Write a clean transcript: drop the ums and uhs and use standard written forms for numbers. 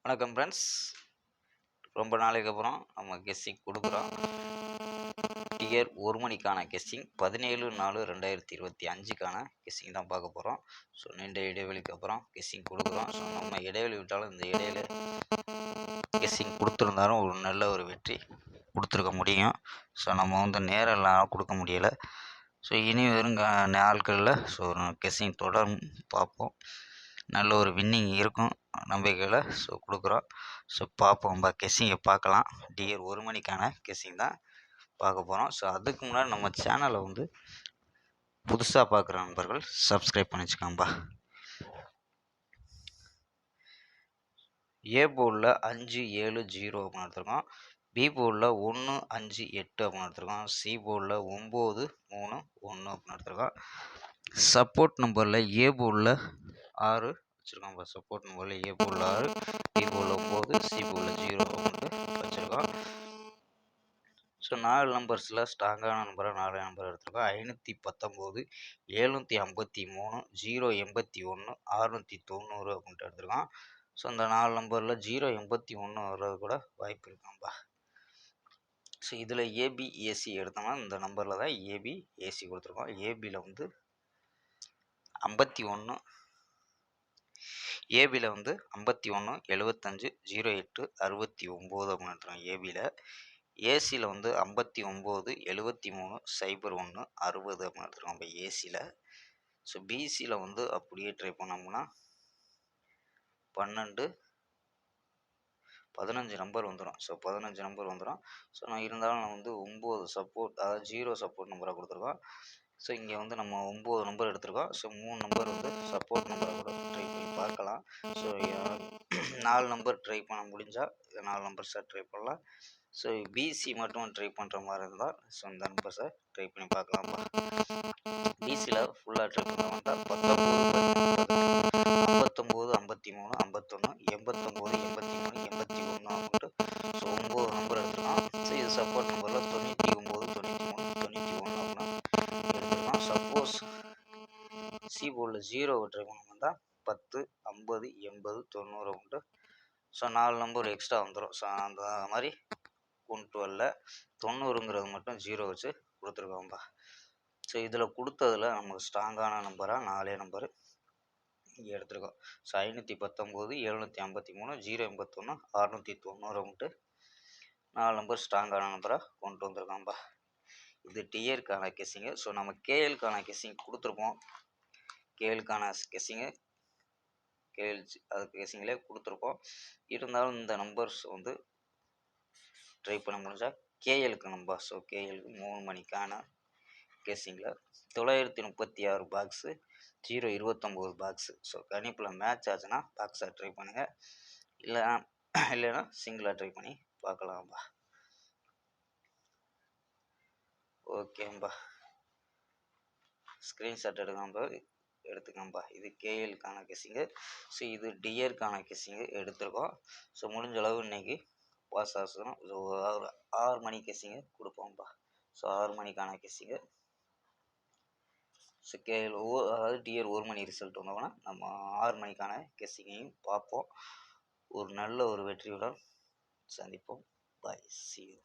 வணக்கம் ஃப்ரெண்ட்ஸ். ரொம்ப நாளைக்கு அப்புறம் நம்ம கெஸ்ஸிங் கொடுக்குறோம். டியர் 1 மணிக்கான கெஸ்ஸிங் 17/4/2025க்கான கெஸ்ஸிங் தான் பார்க்க போகிறோம். ஸோ நீண்ட இடைவெளிக்கு அப்புறம் கெஸ்ஸிங் கொடுக்குறோம். ஸோ நம்ம இடைவெளி விட்டாலும் இந்த இடையில கெஸ்ஸிங் கொடுத்துருந்தாலும் ஒரு நல்ல ஒரு வெற்றி கொடுத்துருக்க முடியும். ஸோ நம்ம வந்து நேரம் இல்லாமல் கொடுக்க முடியலை. ஸோ இனி வரும் நாட்களில் ஸோ கெஸ்ஸிங் தொடர்ந்து பார்ப்போம். நல்ல ஒரு வின்னிங் இருக்கும் நம்பிக்கையில் ஸோ கொடுக்குறோம். ஸோ பார்ப்போம், கெஸ்ஸிங்கை பார்க்கலாம். டியர் 1 மணிக்கான கெஸ்ஸிங் தான் பார்க்க போகிறோம். ஸோ அதுக்கு முன்னாடி நம்ம சேனலை வந்து புதுசாக பார்க்குற நண்பர்கள் சப்ஸ்கிரைப் பண்ணி வச்சுக்கோங்கப்பா. ஏ போர்டில் 5-7-0 அப்படின்னு எடுத்துருக்கோம். பி போர்டில் 1-5-8 அப்படின்னு எடுத்துருக்கோம். சி போர்டில் 9-3-1 அப்படின்னு எடுத்துருக்கோம். சப்போர்ட் நம்பரில் ஏ போர்டில் 6 வச்சுருக்கோம். சப்போர்ட் நம்பரில் ஏ போர்டில் 6, பி போர்டில் 9, சி போர்டில் 0 அப்படின்ட்டு வச்சுருக்கோம். ஸோ 4 நம்பர்ஸில் ஸ்ட்ராங்கான நம்பராக 4 நம்பர் எடுத்துருக்கோம். 519, 753, 081, 690 அப்படின்ட்டு எடுத்துருக்கோம். ஸோ இந்த 4 நம்பரில் 081 வர்றது கூட வாய்ப்பு இருக்காம்பா. ஸோ இதில் ஏபி ஏசி எடுத்தோம்னா இந்த நம்பரில் தான் ஏபி ஏசி கொடுத்துருக்கோம். ஏபியில் வந்து 51, ஏபியில் வந்து 51, 75, 08, 69 அப்படின்னு எடுத்துருக்கோம் ஏபியில். ஏசியில் வந்து 59, 73, 01, 60 அப்படின்னு எடுத்துருக்கோம் நம்ம ஏசியில். ஸோ பிசியில் வந்து அப்படியே ட்ரை பண்ணோம்னா 12, 15 நம்பர் வந்துடும். ஸோ 15 நம்பர் வந்துடும். ஸோ நான் இருந்தாலும் நான் வந்து 9 சப்போர்ட், அதாவது 0 சப்போர்ட் நம்பராக கொடுத்துருக்கோம். ஸோ இங்கே வந்து நம்ம 9 நம்பர் எடுத்துருக்கோம். ஸோ 3 நம்பர் வந்து சப்போர்ட் நம்பராக கூட ட்ரை பண்ணி பார்க்கலாம். ஸோ 4 நம்பர் ட்ரை பண்ண முடிஞ்சால் 4 நம்பர்ஸாக ட்ரை பண்ணலாம். ஸோ பிசி மட்டும் ட்ரை பண்ணுற மாதிரி இருந்தால் ஸோ இந்த நம்பர்ஸை ட்ரை பண்ணி பார்க்கலாம்ப்பா. பிசியில் ஃபுல்லாக ட்ரை பண்ண வந்தால் 19, 59, 53, 51, 89, 83, 81 அப்படின்ட்டு ஸோ 9 நம்பர் எடுத்துருக்கோம். ஸோ இது சப்போர்ட் நம்பரில் 99, 93, 91 அப்படின்னு எடுத்துருக்கோம். சப்போஸ் சி போர்டில் 0 ட்ரை பண்ண வந்தால் 10, 50, 80, 90 அப்படின்ட்டு ஸோ 4 நம்பர் எக்ஸ்ட்ரா வந்துடும். ஸோ அந்த மாதிரி கொண்டு வரல. 90ங்கிறது மட்டும் 0 வச்சு கொடுத்துருக்கோம்ப்பா. ஸோ இதில் கொடுத்ததில் நமக்கு ஸ்ட்ராங்கான நம்பராக 4 நம்பர் இங்கே எடுத்துருக்கோம். ஸோ 519, 753, 081, 690 அப்படின்ட்டு 4 நம்பர் ஸ்ட்ராங்கான நம்பராக கொண்டு வந்திருக்கோம்ப்பா. இது டிஏருக்கான கெஸ்ஸிங்கு. ஸோ நம்ம கேஎலுக்கான கெஸ்ஸிங் கொடுத்துருப்போம். கேஎலுக்கான கெஸ்ஸிங்கு அதுக்கு கெஸ்ஸிங்கிலே கொடுத்துருப்போம். இருந்தாலும் இந்த நம்பர்ஸ் வந்து ட்ரை பண்ண முடிஞ்சால் கேஎலுக்கு நம்பர். ஸோ கேஎலுக்கு 3 மணிக்கான கெஸ்ஸிங்கில் 936 பாக்ஸு, 029 பாக்ஸு. ஸோ கணிப்பில் மேட்ச் ஆச்சுன்னா பாக்ஸாக ட்ரை பண்ணுங்கள். இல்லைன்னா சிங்கிளாக ட்ரை பண்ணி பார்க்கலாம்பா. ஓகேம்பா, ஸ்க்ரீன்ஷாட் எடுத்துக்கோம்பா. இது கேஎலுக்கான கெஸ்ஸிங்கு. ஸோ இது டிஏருக்கான கெஸ்ஸிங்கு எடுத்துருக்கோம். ஸோ முடிஞ்ச அளவு இன்றைக்கி பாஸ் ஆகணும். ஸோ ஒரு 6 மணி கெஸ்ஸிங்கு கொடுப்போம்ப்பா. ஸோ 6 மணிக்கான கெஸ்ஸிங்கு. ஸோ கேஎல் அதாவது டிஆர் 1 மணி ரிசல்ட் வந்தோம்னா நம்ம 6 மணிக்கான கெஸ்ஸிங்கையும் பார்ப்போம். ஒரு நல்ல ஒரு வெற்றியுடன் சந்திப்போம். பாய், see you.